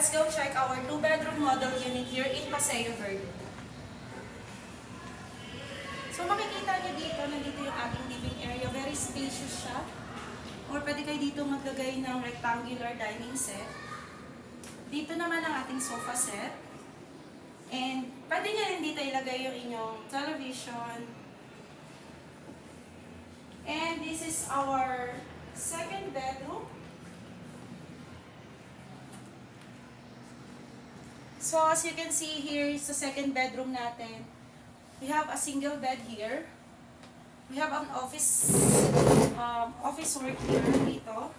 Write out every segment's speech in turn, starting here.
let's go check our 2-bedroom model unit here in Paseo Verde. So makikita niyo dito, nandito yung ating living area. Very spacious siya. Or pwede kayo dito maglagay ng rectangular dining set. Dito naman ang ating sofa set. And pwede niyo rin dito ilagay yung inyong television. And this is our second bedroom. So as you can see here is the second bedroom natin. We have a single bed here. We have an office work here dito.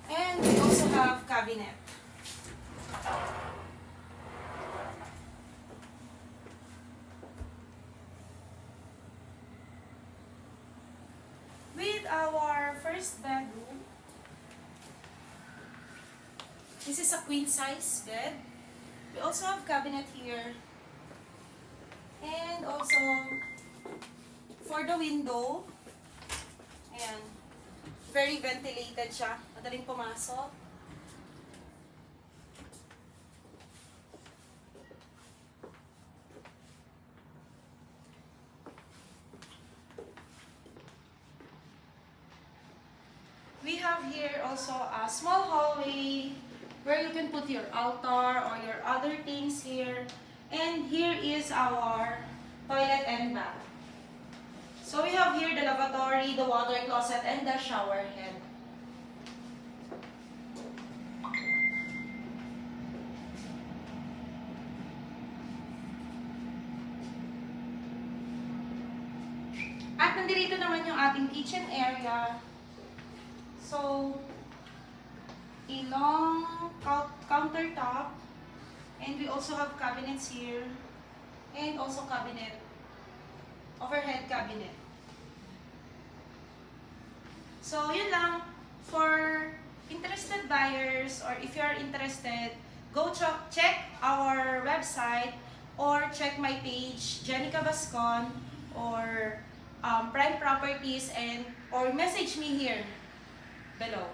And we also have cabinet. With our first bedroom, this is a queen size bed. We also have cabinet here. And also, for the window, ayan, very ventilated siya. Madaling pumasok. We have here also a small hallway where you can put your altar or your other things here. And here is our toilet and bath. So we have here the lavatory, the water closet, and the shower head. At nandito naman yung ating kitchen area. So, a long countertop. And we also have cabinets here. And also cabinet. Overhead cabinet. So, yun lang. For interested buyers or if you are interested, go check our website or check my page, Jenica Bascon or Prime Properties or message me here below.